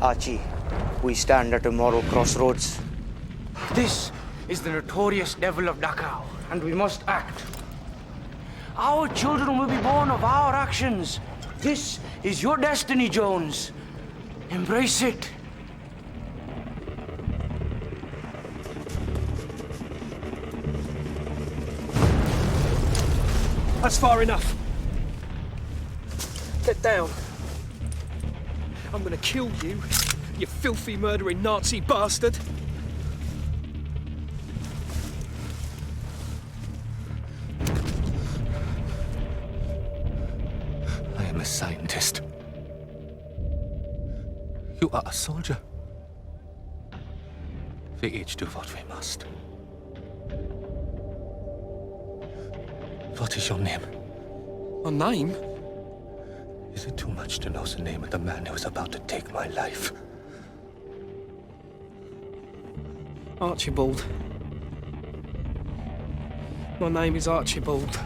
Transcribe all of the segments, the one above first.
Archie, we stand at a moral crossroads. This is the notorious devil of Dachau, and we must act. Our children will be born of our actions. This is your destiny, Jones. Embrace it. That's far enough. Get down. I'm gonna kill you, you filthy, murdering Nazi bastard. I am a scientist. You are a soldier. We each do what we must. What is your name? My name? Is it too much to know the name of the man who is about to take my life? Archibald. My name is Archibald.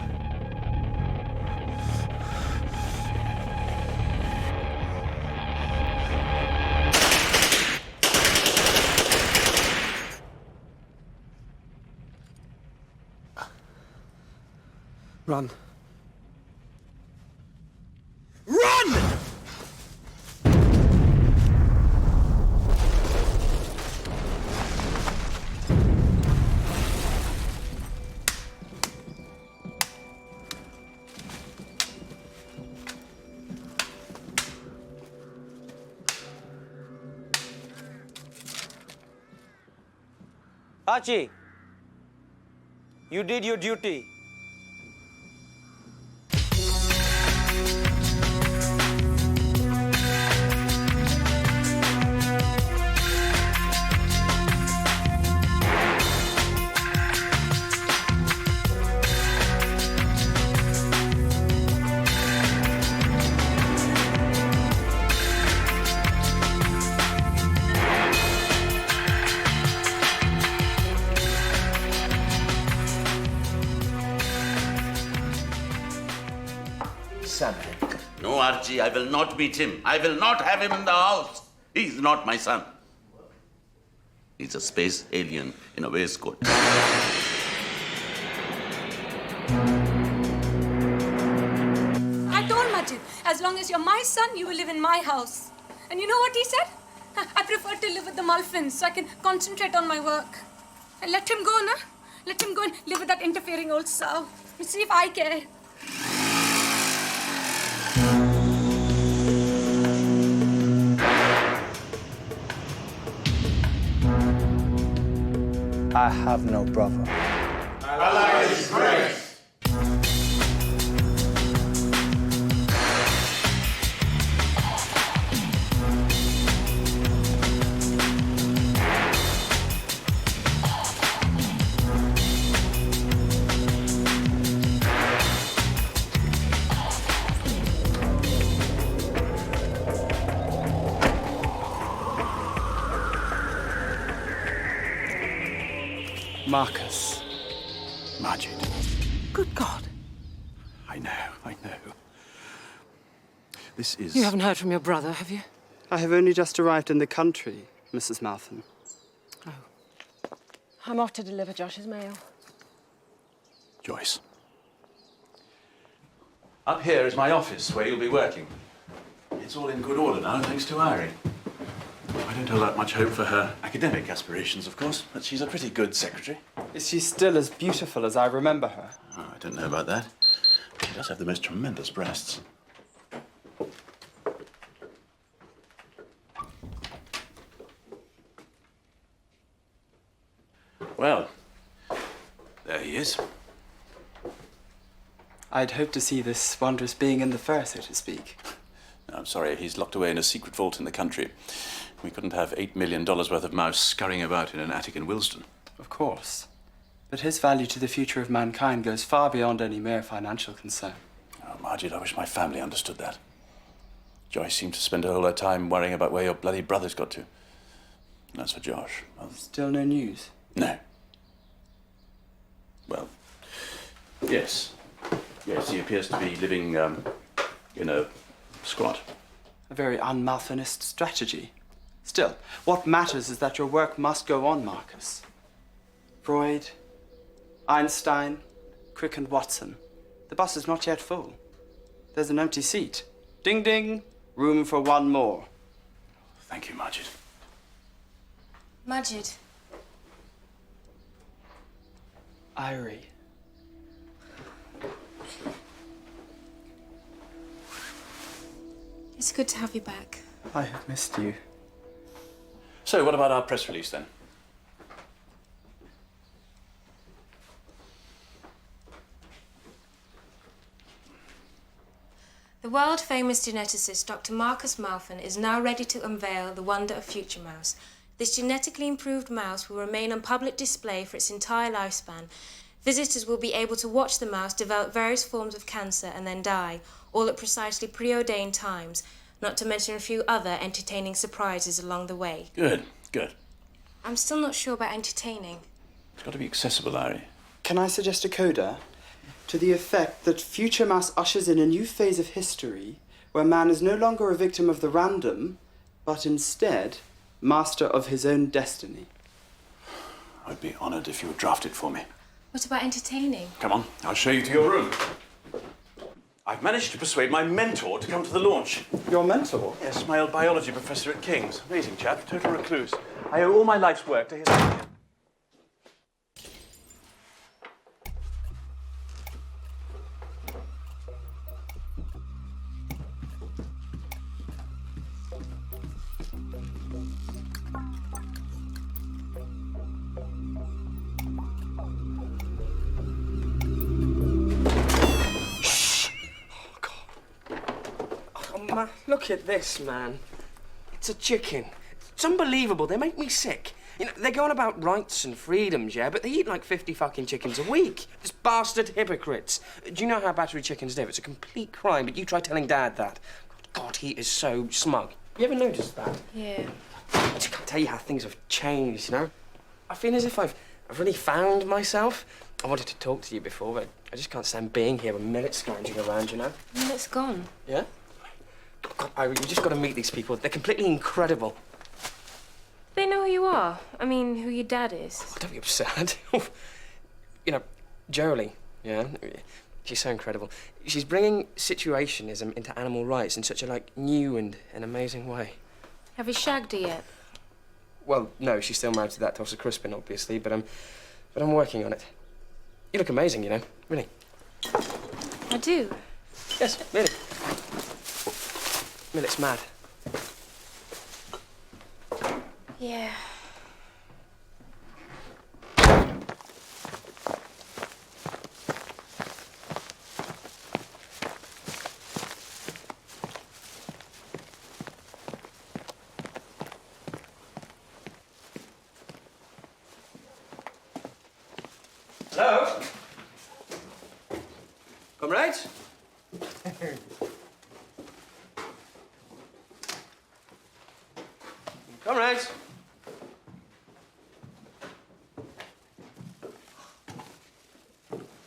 Run. Run! Archie, you did your duty. No, Archie, I will not meet him. I will not have him in the house. He's not my son. He's a space alien in a waistcoat. I told Magid, as long as you're my son, you will live in my house. And you know what he said? I prefer to live with the Mulfins so I can concentrate on my work. And let him go, na? Let him go and live with that interfering old sow. And see if I care. I have no brother. Allah is great. Marcus. Magid. Good God. I know. This is... You haven't heard from your brother, have you? I have only just arrived in the country, Mrs. Maltham. Oh. I'm off to deliver Josh's mail. Joyce. Up here is my office, where you'll be working. It's all in good order now, thanks to Irene. I don't hold out much hope for her academic aspirations, of course, but she's a pretty good secretary. Is she still as beautiful as I remember her? Oh, I don't know about that. She does have the most tremendous breasts. Well, there he is. I'd hoped to see this wondrous being in the fur, so to speak. I'm sorry, he's locked away in a secret vault in the country. We couldn't have $8 million worth of mouse scurrying about in an attic in Willesden. Of course. But his value to the future of mankind goes far beyond any mere financial concern. Oh, Magid, I wish my family understood that. Joyce seemed to spend all her time worrying about where your bloody brother's got to. And as for Josh, well... Still no news? No. Well, yes. Yes, he appears to be living, in a squat. A very un-Malthanist strategy. Still, what matters is that your work must go on, Marcus. Freud, Einstein, Crick and Watson. The bus is not yet full. There's an empty seat. Ding ding, room for one more. Thank you, Magid. Magid. Irie. It's good to have you back. I have missed you. So, what about our press release then? The world-famous geneticist Dr. Marcus Malfin is now ready to unveil the wonder of Future Mouse. This genetically improved mouse will remain on public display for its entire lifespan. Visitors will be able to watch the mouse develop various forms of cancer and then die, all at precisely preordained times, not to mention a few other entertaining surprises along the way. Good, good. I'm still not sure about entertaining. It's got to be accessible, Larry. Can I suggest a coda? To the effect that Future Mouse ushers in a new phase of history where man is no longer a victim of the random, but instead master of his own destiny. I'd be honoured if you would draft it for me. What about entertaining? Come on, I'll show you to your room. I've managed to persuade my mentor to come to the launch. Your mentor? Yes, my old biology professor at King's. Amazing chap, total recluse. I owe all my life's work to his idea. Look at this, man. It's a chicken. It's unbelievable. They make me sick. You know, they're going about rights and freedoms, yeah, but they eat like 50 fucking chickens a week. This bastard hypocrites. Do you know how battery chickens live? It's a complete crime, but you try telling Dad that. God, he is so smug. You ever noticed that? Yeah. I just can't tell you how things have changed, you know? I feel as if I've really found myself. I wanted to talk to you before, but I just can't stand being here with Millet scrounging around, you know? Millet's gone. Yeah? God, Irie, you just got to meet these people. They're completely incredible. They know who you are. I mean, who your dad is. Oh, don't be absurd. You know, Jolie, yeah? She's so incredible. She's bringing situationism into animal rights in such a, like, new and an amazing way. Have you shagged her yet? Well, no, she's still married to that Tulsa Crispin, obviously, but I'm working on it. You look amazing, you know, really. I do. Yes, really. Millet's mad. Yeah. Hello? Comrades? Comrades?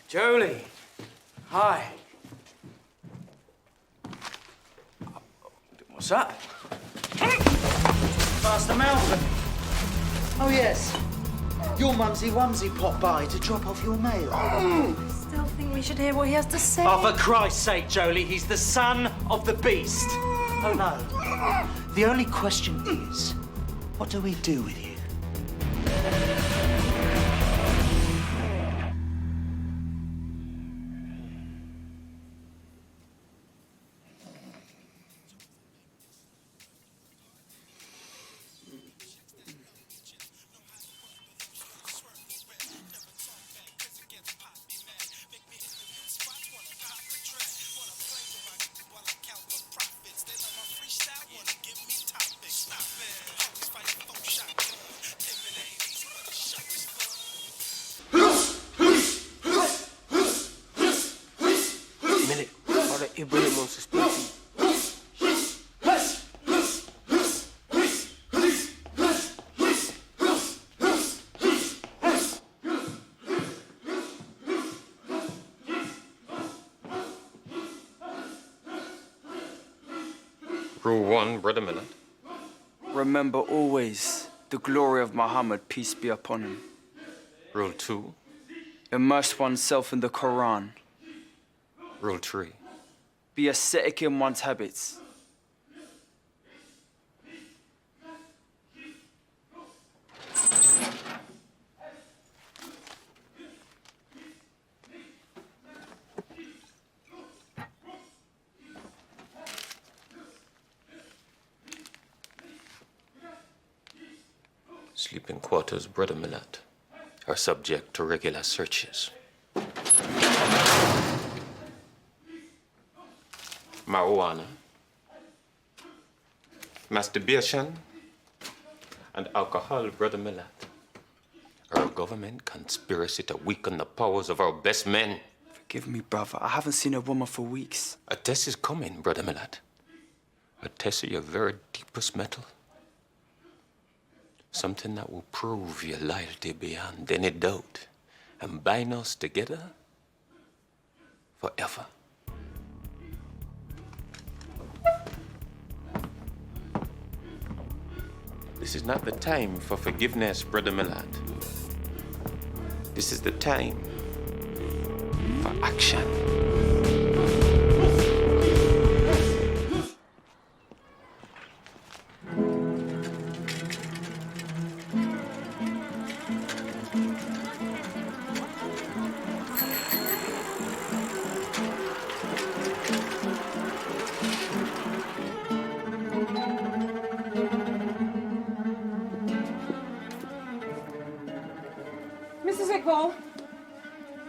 Jolie. Hi. What's up? Master Malcolm. Oh, yes. Your mumsy wumsy popped by to drop off your mail. I still think we should hear what he has to say. Oh, for Christ's sake, Jolie, he's the son of the beast. Oh, no. The only question is, what do we do with you? Rule 1, bread a minute. Remember always the glory of Muhammad, peace be upon him. Rule 2. Immerse oneself in the Quran. Rule 3. Be ascetic in one's habits. Sleeping quarters, Brother Millat, are subject to regular searches. Marijuana, masturbation, and alcohol, Brother Millat, are a government conspiracy to weaken the powers of our best men. Forgive me, brother. I haven't seen a woman for weeks. A test is coming, Brother Millat. A test of your very deepest metal. Something that will prove your loyalty beyond any doubt and bind us together forever. This is not the time for forgiveness, Brother Millat. This is the time for action.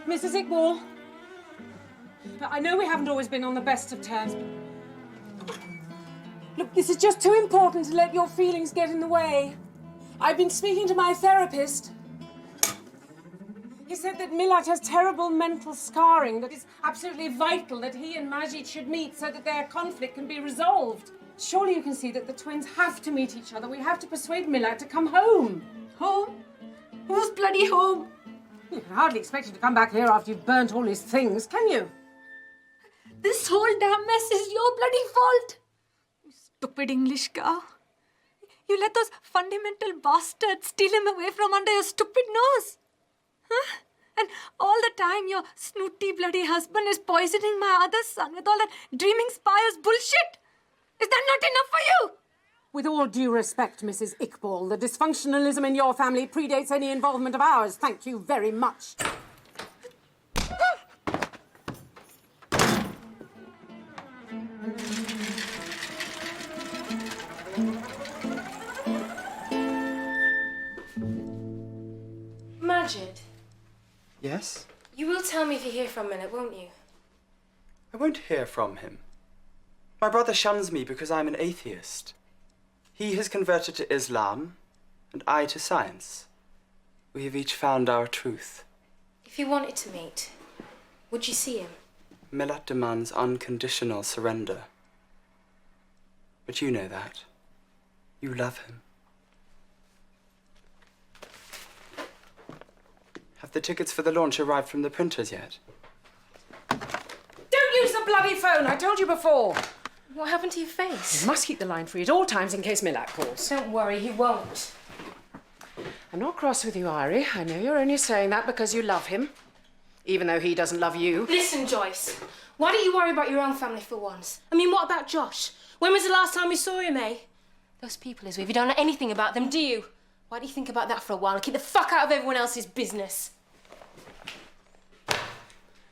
Mrs. Iqbal, I know we haven't always been on the best of terms. Look, this is just too important to let your feelings get in the way. I've been speaking to my therapist. He said that Millat has terrible mental scarring, that it's absolutely vital that he and Magid should meet so that their conflict can be resolved. Surely you can see that the twins have to meet each other. We have to persuade Millat to come home. Home? Who's bloody home? You can hardly expect him to come back here after you've burnt all his things, can you? This whole damn mess is your bloody fault. You stupid English cow. You let those fundamental bastards steal him away from under your stupid nose. Huh? And all the time your snooty bloody husband is poisoning my other son with all that dreaming spires bullshit. Is that not enough for you? With all due respect, Mrs. Iqbal, the dysfunctionalism in your family predates any involvement of ours. Thank you very much. Magid, Yes? you will tell me if you hear from Millat, won't you? I won't hear from him. My brother shuns me because I'm an atheist. He has converted to Islam, and I to science. We have each found our truth. If you wanted to meet, would you see him? Millat demands unconditional surrender. But you know that. You love him. Have the tickets for the launch arrived from the printers yet? Don't use the bloody phone, I told you before. What happened to your face? You must keep the line free at all times in case Millat calls. Don't worry, he won't. I'm not cross with you, Irie. I know you're only saying that because you love him, even though he doesn't love you. Listen, Joyce, why don't you worry about your own family for once? I mean, what about Josh? When was the last time you saw him, eh? Those people he's with, you don't know anything about them, do you? Why don't you think about that for a while and keep the fuck out of everyone else's business?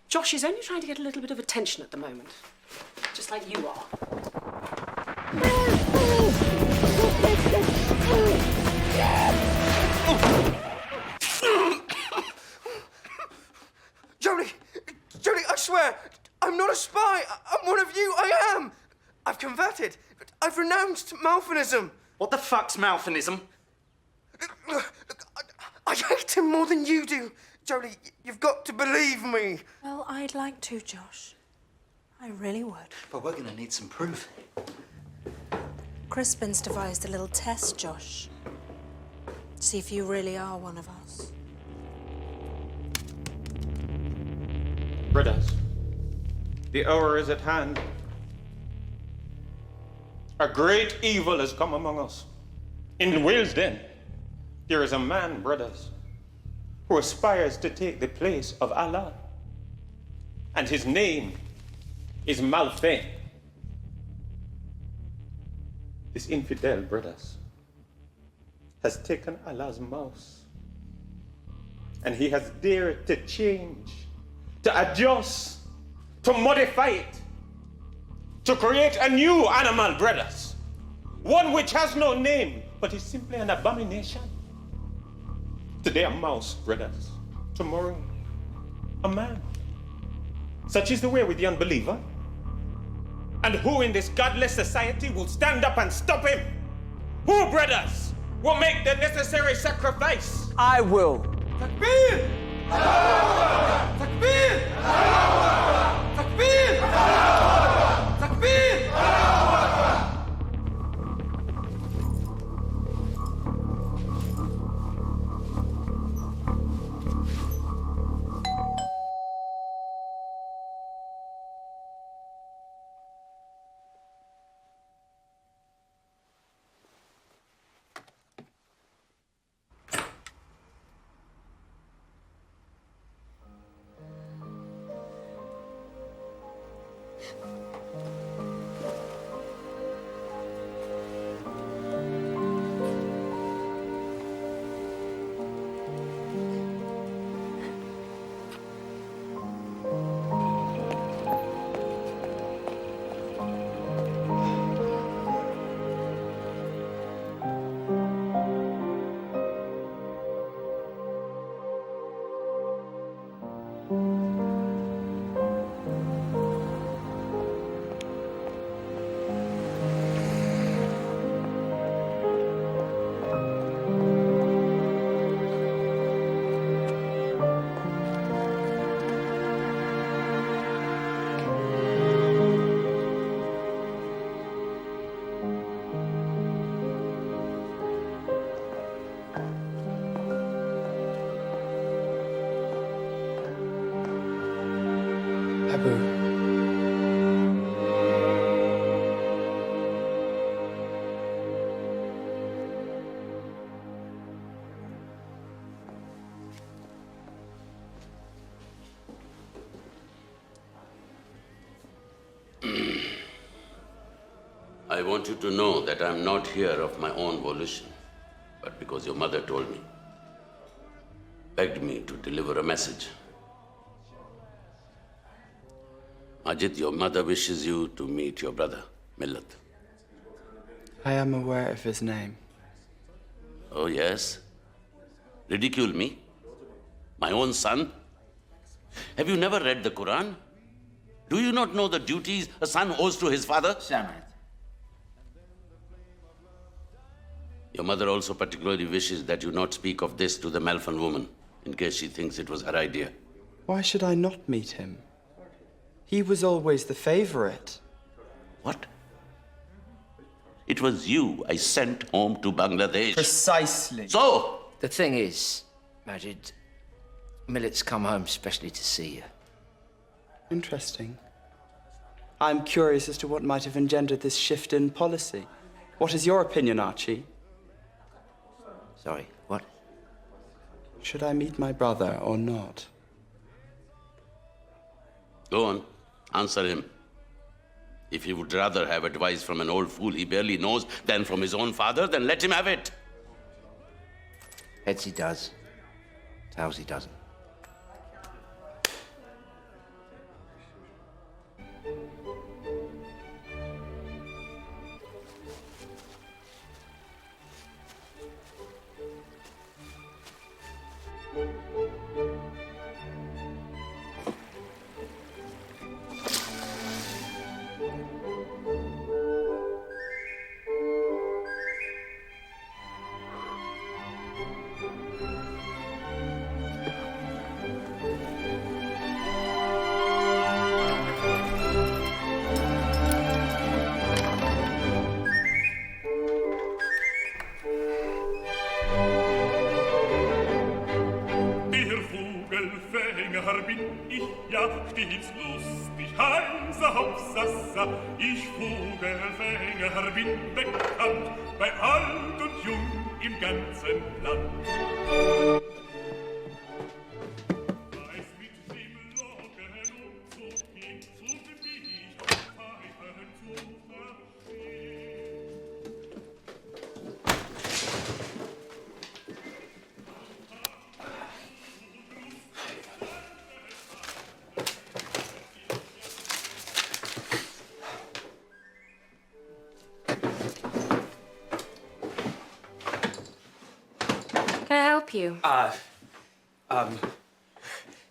Josh is only trying to get a little bit of attention at the moment, just like you are. Jodie, I swear, I'm not a spy. I'm one of you. I am. I've converted. I've renounced Malfinism. What the fuck's Malfinism? I hate him more than you do. Jodie, you've got to believe me. Well, I'd like to, Josh. I really would. But we're gonna need some proof. Crispin's devised a little test, Josh. See if you really are one of us. Brothers, the hour is at hand. A great evil has come among us. In Wales, then, there is a man, brothers, who aspires to take the place of Allah. And his name is Malfe. This infidel, brothers, has taken Allah's mouse. And he has dared to change, to adjust, to modify it, to create a new animal, brothers. One which has no name, but is simply an abomination. Today a mouse, brothers. Tomorrow, a man. Such is the way with the unbeliever. And who in this godless society will stand up and stop him? Who, brothers, will make the necessary sacrifice? I will. Takbir! Takbir! Takbir! Takbir! I want you to know that I'm not here of my own volition, but because your mother told me, begged me to deliver a message. Magid, your mother wishes you to meet your brother, Millat. I am aware of his name. Oh, yes? Ridicule me? My own son? Have you never read the Quran? Do you not know the duties a son owes to his father? Samad. Your mother also particularly wishes that you not speak of this to the Malfan woman, in case she thinks it was her idea. Why should I not meet him? He was always the favorite. What? It was you I sent home to Bangladesh. Precisely. So? The thing is, Magid, Millet's come home specially to see you. Interesting. I'm curious as to what might have engendered this shift in policy. What is your opinion, Archie? Sorry, what? Should I meet my brother or not? Go on, answer him. If he would rather have advice from an old fool he barely knows than from his own father, then let him have it. Heads he does, tails he doesn't. ja, stets lustig, heiser Hauptsassa. Ich Vogelfänger bin bekannt, bei alt und jung im ganzen Land. Can I help you?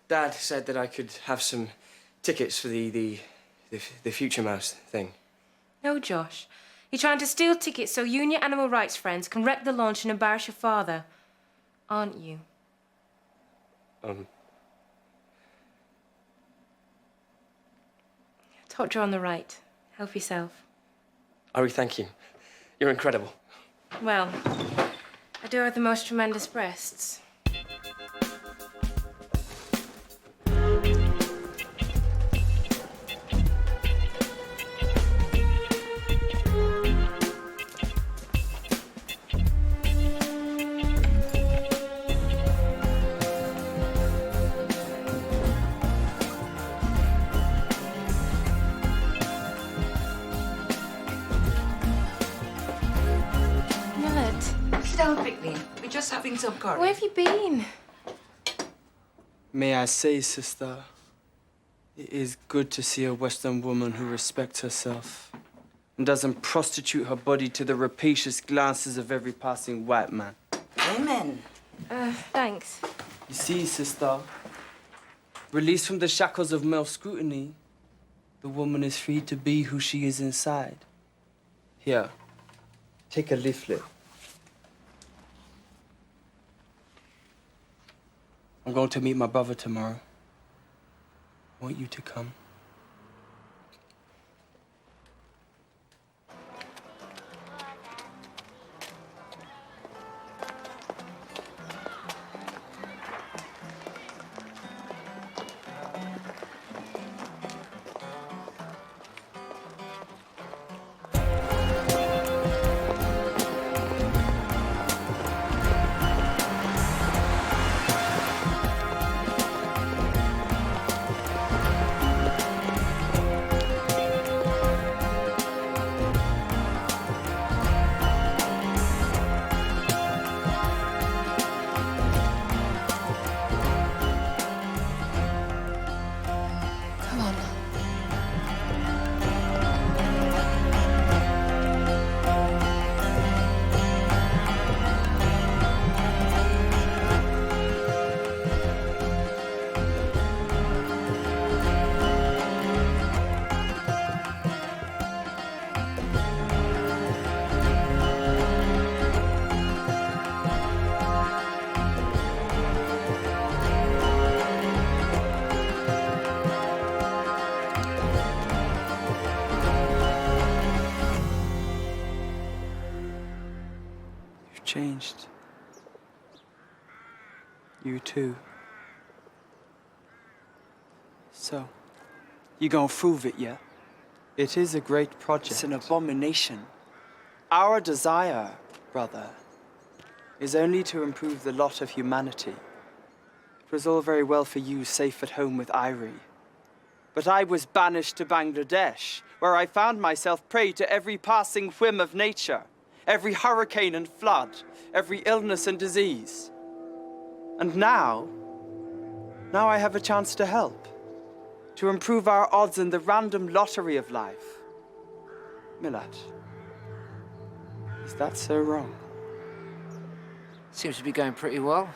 Dad said that I could have some tickets for the Future Mouse thing. No, Josh. You're trying to steal tickets so you and your animal rights friends can wreck the launch and embarrass your father, aren't you? Top drawer on the right. Help yourself. Ari, thank you. You're incredible. Well, I do have the most tremendous breasts. Sit down quickly. We're just having some curry. Where have you been? May I say, sister, it is good to see a Western woman who respects herself and doesn't prostitute her body to the rapacious glances of every passing white man. Amen. Thanks. You see, sister, released from the shackles of male scrutiny, the woman is free to be who she is inside. Here, take a leaflet. I'm going to meet my brother tomorrow. I want you to come. Changed. You too. So, you gonna prove it, yeah? It is a great project. It's an abomination. Our desire, brother, is only to improve the lot of humanity. It was all very well for you safe at home with Irie. But I was banished to Bangladesh, where I found myself prey to every passing whim of nature. Every hurricane and flood, every illness and disease. And now I have a chance to help, to improve our odds in the random lottery of life. Milat, is that so wrong? Seems to be going pretty well.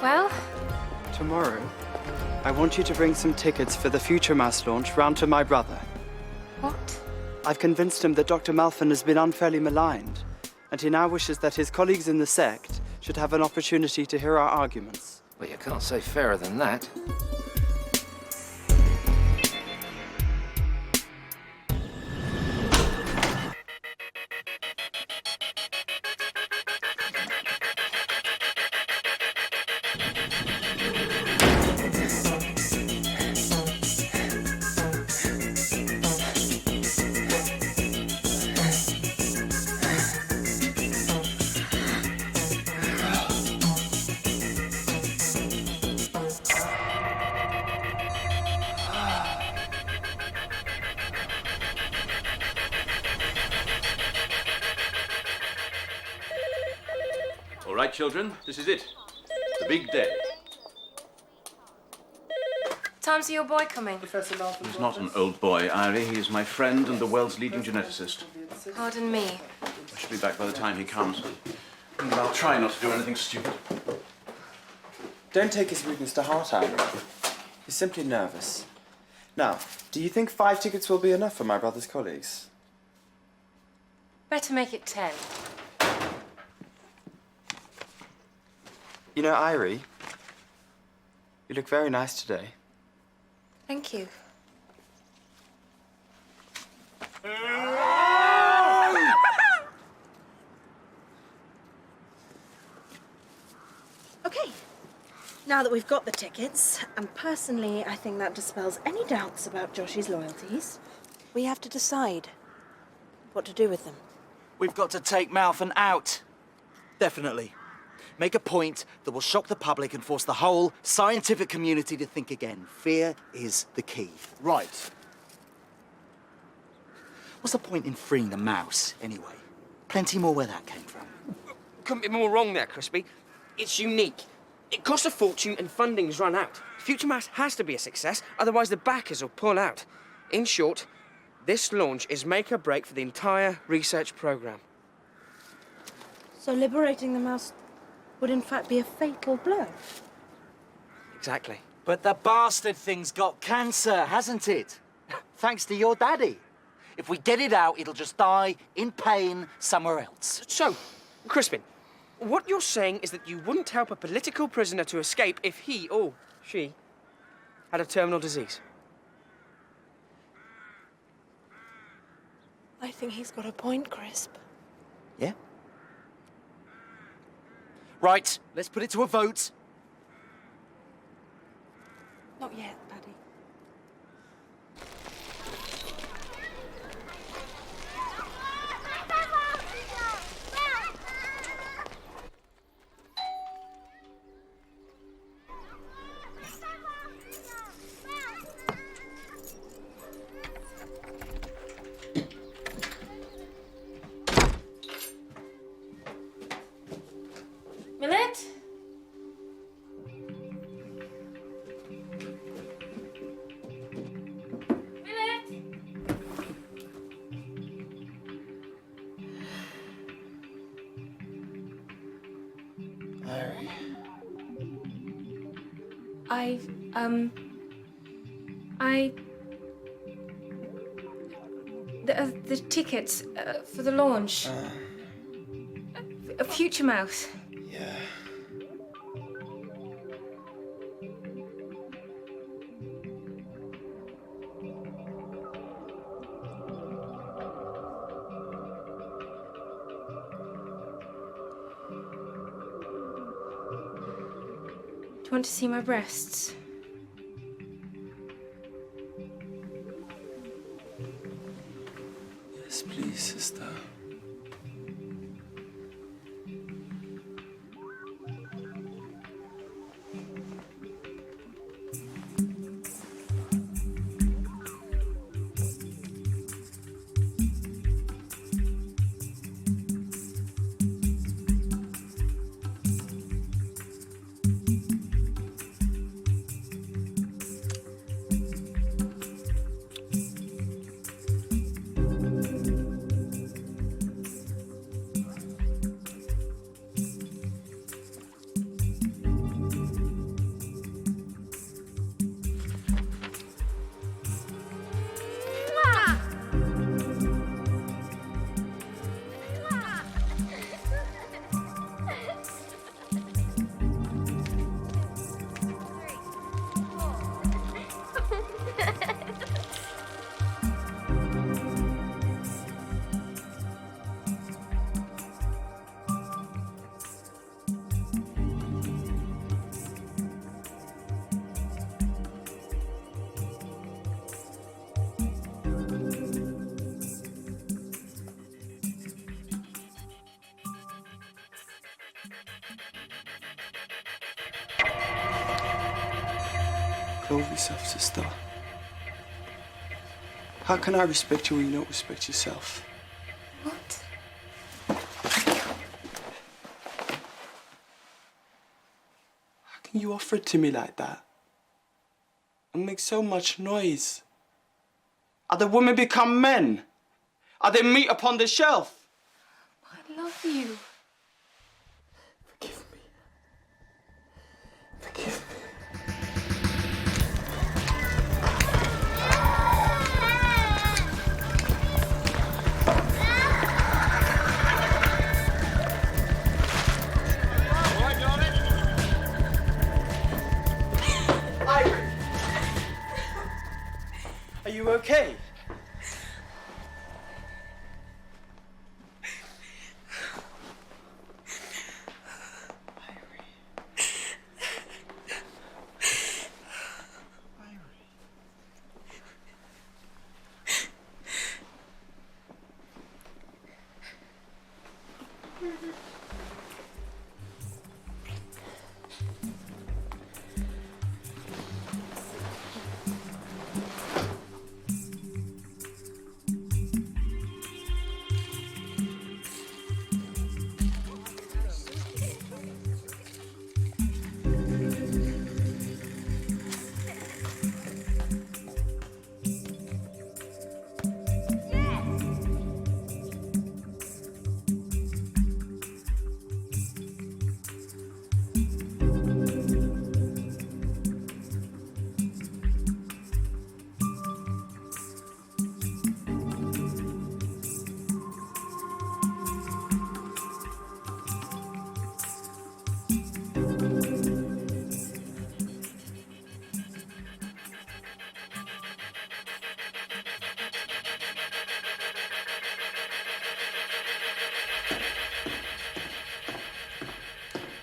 Well? Tomorrow, I want you to bring some tickets for the Future Mouse launch round to my brother. What? I've convinced him that Dr. Malfin has been unfairly maligned, and he now wishes that his colleagues in the sect should have an opportunity to hear our arguments. Well, you can't say fairer than that. right, children, this is it. The big day. Time's your boy coming? He's not an old boy, Irie. He is my friend and the world's leading geneticist. Pardon me. I should be back by the time he comes. And I'll try not to do anything stupid. Don't take his rudeness to heart, Irie. He's simply nervous. Now, do you think 5 tickets will be enough for my brother's colleagues? Better make it 10. You know, Irie, you look very nice today. Thank you. Okay, now that we've got the tickets, and personally I think that dispels any doubts about Josh's loyalties, we have to decide what to do with them. We've got to take Malfin out. Definitely. Make a point that will shock the public and force the whole scientific community to think again. Fear is the key. Right. What's the point in freeing the mouse, anyway? Plenty more where that came from. Couldn't be more wrong there, Crispy. It's unique. It costs a fortune and funding's run out. Future Mouse has to be a success, otherwise the backers will pull out. In short, this launch is make or break for the entire research program. So liberating the mouse would in fact be a fatal blow. Exactly. But the bastard thing's got cancer, hasn't it? Thanks to your daddy. If we get it out, it'll just die in pain somewhere else. So, Crispin, what you're saying is that you wouldn't help a political prisoner to escape if he or she had a terminal disease? I think he's got a point, Crisp. Yeah? Right, let's put it to a vote. Not yet, Paddy. Millet? The tickets for the launch. A Future Mouse. Yeah. Do you want to see my breasts? Yes, please, sister. Clothe yourself, sister. How can I respect you when you don't respect yourself? What? can you offer it to me like that? And make so much noise? Are the women become men? Are they meat upon the shelf? I love you. Forgive me. Forgive me. Are you okay?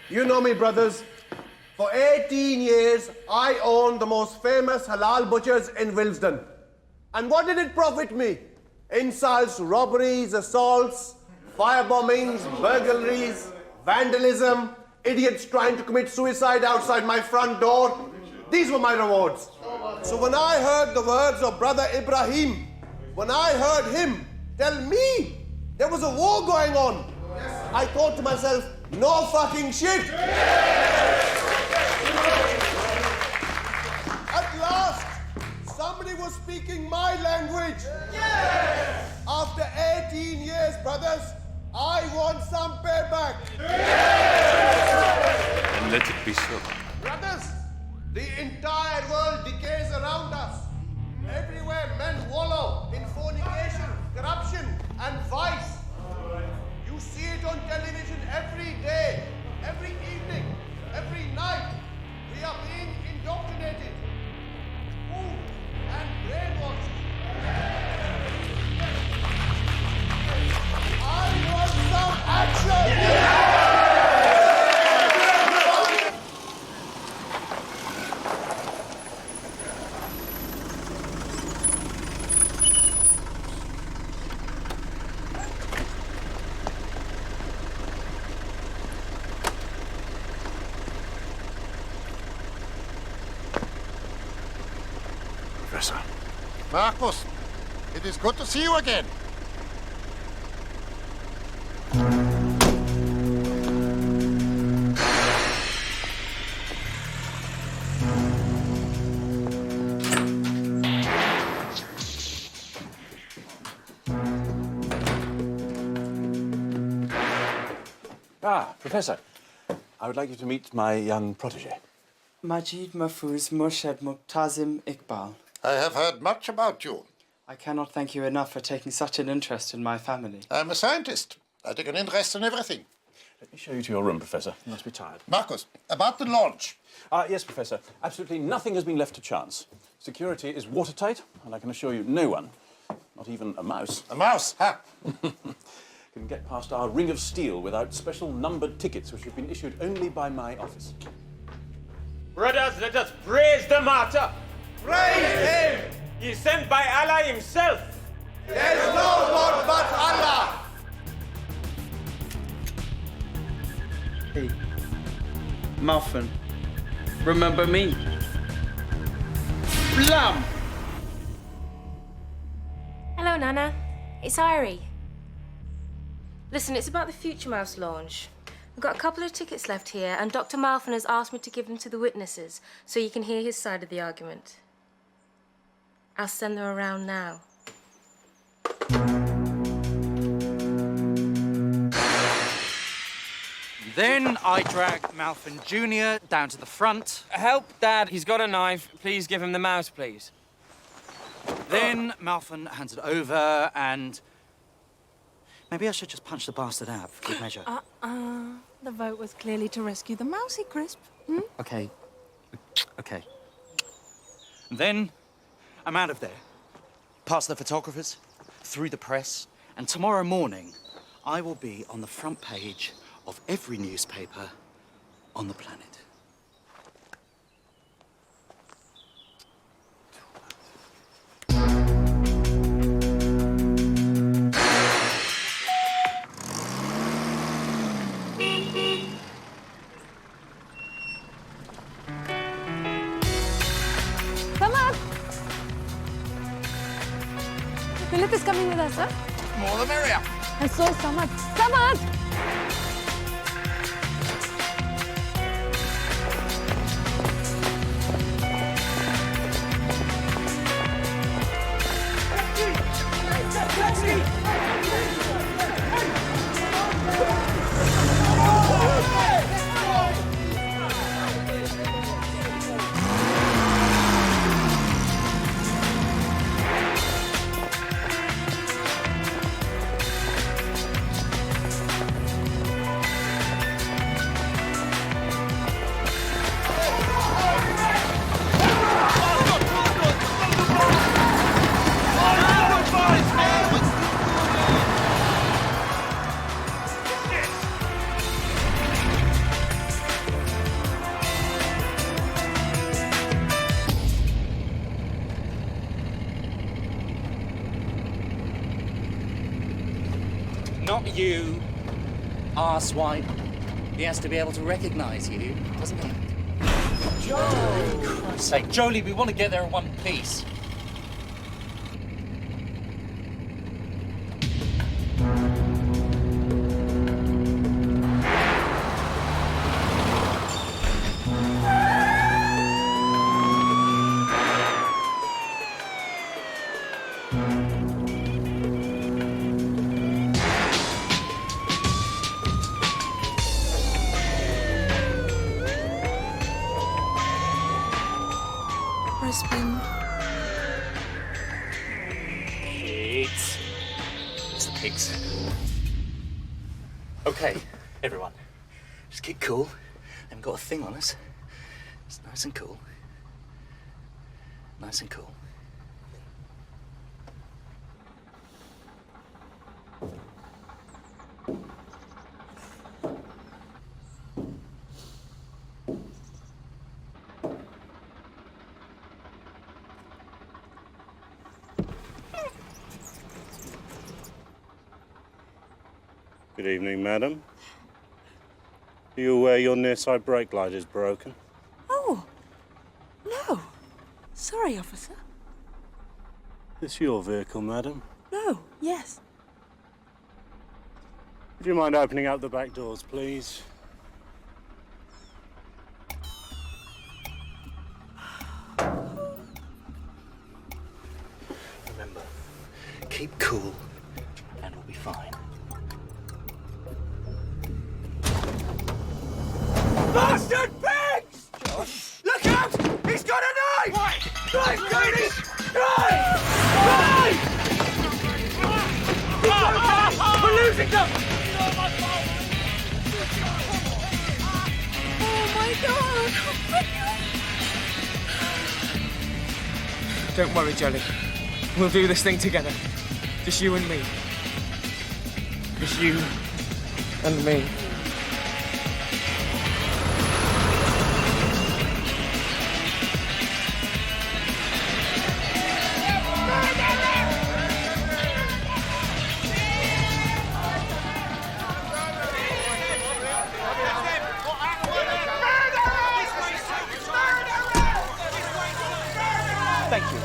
You know me, brothers. For 18 years, I owned the most famous halal butchers in Willesden. And what did it profit me? Insults, robberies, assaults, firebombings, burglaries, vandalism, idiots trying to commit suicide outside my front door. These were my rewards. So when I heard the words of Brother Ibrahim, when I heard him tell me there was a war going on, I thought to myself, no fucking shit. At last, somebody was speaking my language. Yes! After 18 years, brothers, I want some payback. Yes! And let it be so. Brothers, the entire world decays around us. Everywhere men wallow in fornication, corruption, and vice. You see it on television every day, every evening, every night. We are being indoctrinated, fooled, and brainwashed. I want some action! Professor. Marcus, it is good to see you again. Ah, Professor. I would like you to meet my young protege. Magid Mahfouz Murshid Muqtazim Iqbal. I have heard much about you. I cannot thank you enough for taking such an interest in my family. I'm a scientist. I take an interest in everything. Let me show you to your room, Professor. You must be tired. Marcus, about the launch. Yes, Professor. Absolutely nothing has been left to chance. Security is watertight, and I can assure you no one, not even a mouse... A mouse, ha! can get past our ring of steel without special numbered tickets which have been issued only by my office. Brothers, let us praise the martyr. Praise him! He is sent by Allah himself. There's no God but Allah! Hey, Muffin, remember me? Blum! Hello, Nana. It's Irie. Listen, it's about the Future Mouse launch. I've got a couple of tickets left here, and Dr. Malfin has asked me to give them to the witnesses so you can hear his side of the argument. I'll send them around now. Then I drag Malfin Jr. down to the front. Help, Dad. He's got a knife. Please give him the mouse, please. Then Malfin hands it over, and maybe I should just punch the bastard out for good measure. The vote was clearly to rescue the mousy crisp. Hmm? Okay. Then I'm out of there. Past the photographers, through the press, and tomorrow morning I will be on the front page of every newspaper on the planet. Come on! Philip is coming with us, huh? More the merrier. I saw so much. Come on! Not you, arsewine. He has to be able to recognize you, doesn't he? Jolie! For Christ's sake, Jolie, we want to get there in one piece. Crispin. It's the pigs. Okay, everyone. Just keep cool. Haven't got a thing on us. It's nice and cool. Nice and cool. Good evening, madam. Are you aware your near side brake light is broken? Oh, no. Sorry, officer. It's your vehicle, madam. No, yes. Would you mind opening up the back doors, please? Remember, keep cool and we'll be fine. Bastard pigs! Josh. Look out! He's got a knife! Right. Drive, Cody! Drive! Drive! We're losing them! Oh my God! Don't worry, Jolie. We'll do this thing together. Just you and me. Just you and me. Thank you.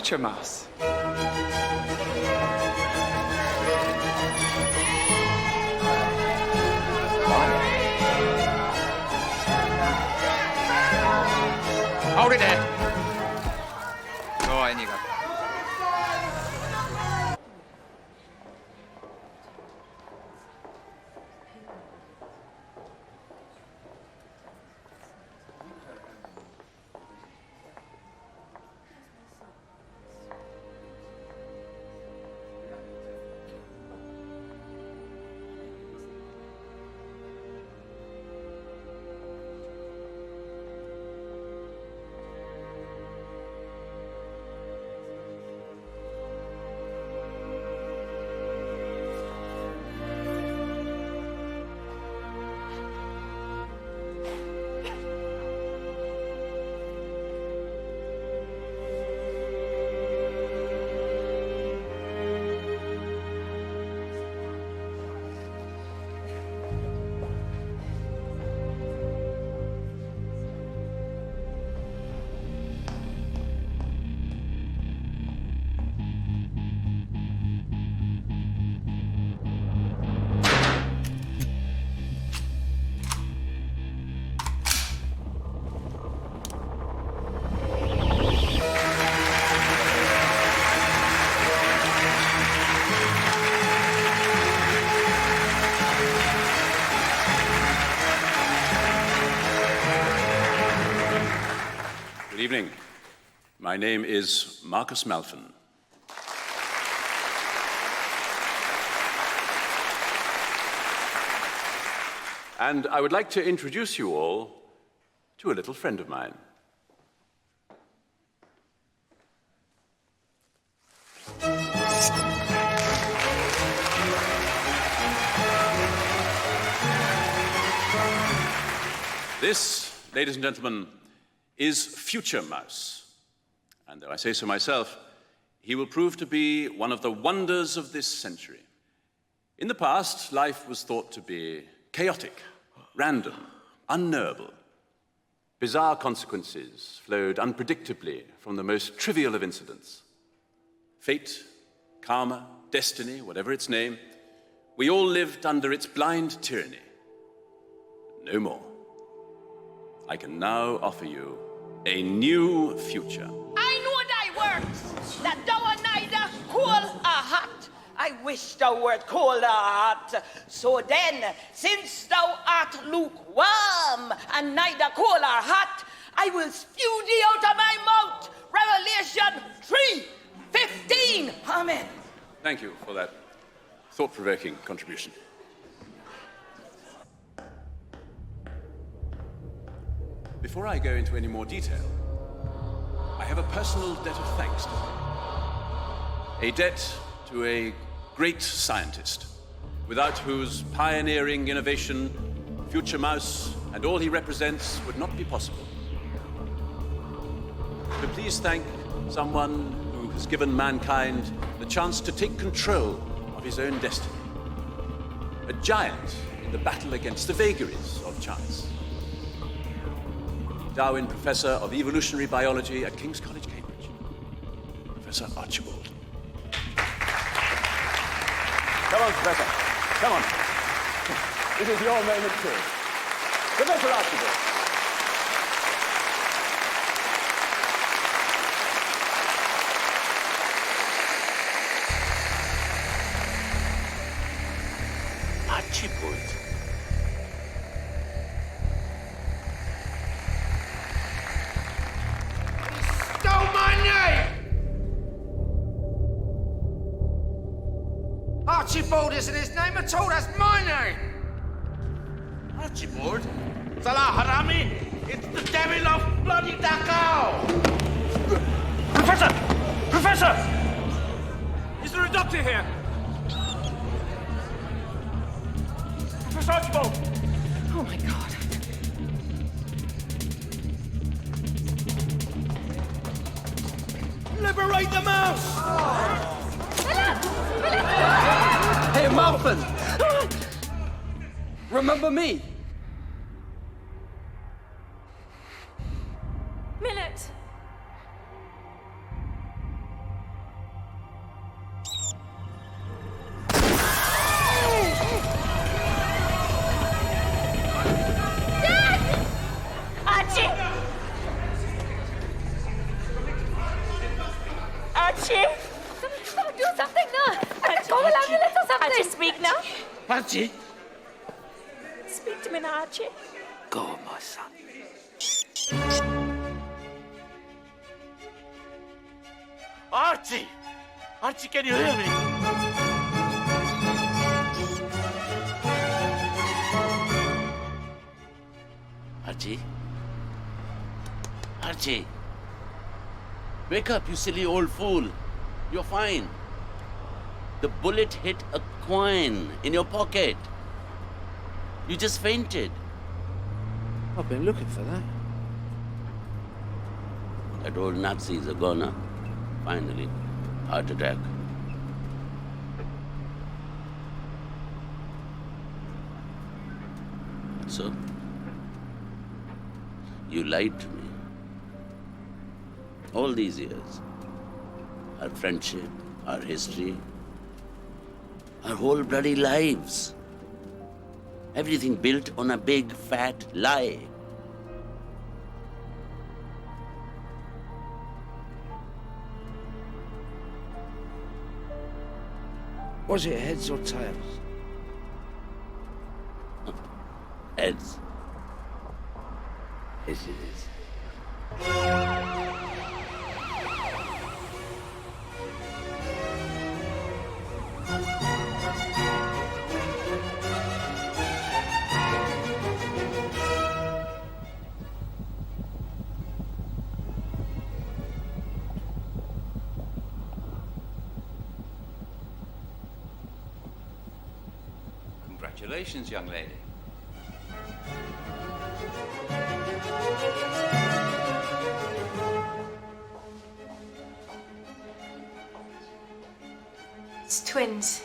future mouse. Hold it there. Go on, you go. Good evening. My name is Marcus Malfin. And I would like to introduce you all to a little friend of mine. This, ladies and gentlemen, is Future Mouse. And though I say so myself, he will prove to be one of the wonders of this century. In the past, life was thought to be chaotic, random, unknowable. Bizarre consequences flowed unpredictably from the most trivial of incidents. Fate, karma, destiny, whatever its name, we all lived under its blind tyranny. No more. I can now offer you a new future. I know thy works, that thou art neither cold or hot. I wish thou wert cold or hot. So then, since thou art lukewarm and neither cold or hot, I will spew thee out of my mouth. Revelation 3:15. Amen. Thank you for that thought-provoking contribution. Before I go into any more detail, I have a personal debt of thanks to you. A debt to a great scientist, without whose pioneering innovation, Future Mouse and all he represents would not be possible. So please thank someone who has given mankind the chance to take control of his own destiny. A giant in the battle against the vagaries of chance. Darwin Professor of Evolutionary Biology at King's College, Cambridge, Professor Archibald. Come on, Professor. Come on. This is your moment too. Professor Archibald. Archibald. Stole my name! Archibald isn't his name at all, that's my name! Archibald? Salah Harami! It's the devil of bloody Dachau! Professor! Professor! Is there a doctor here? Professor Archibald! Oh my God. Liberate the mouse! Hey, Malfin! Remember me? Millet! Archie, speak now. Archie? Speak to me now, Archie. Go, my son. Archie! Archie, can you hear me? Archie? Archie! Wake up, you silly old fool. You're fine. The bullet hit a coin in your pocket. You just fainted. I've been looking for that. That old Nazi is a goner. Finally, heart attack. So, you lied to me. All these years. Our friendship, our history, our whole bloody lives. Everything built on a big, fat lie. Was it heads or tails? Heads. Yes, it is. Congratulations, young lady. It's twins.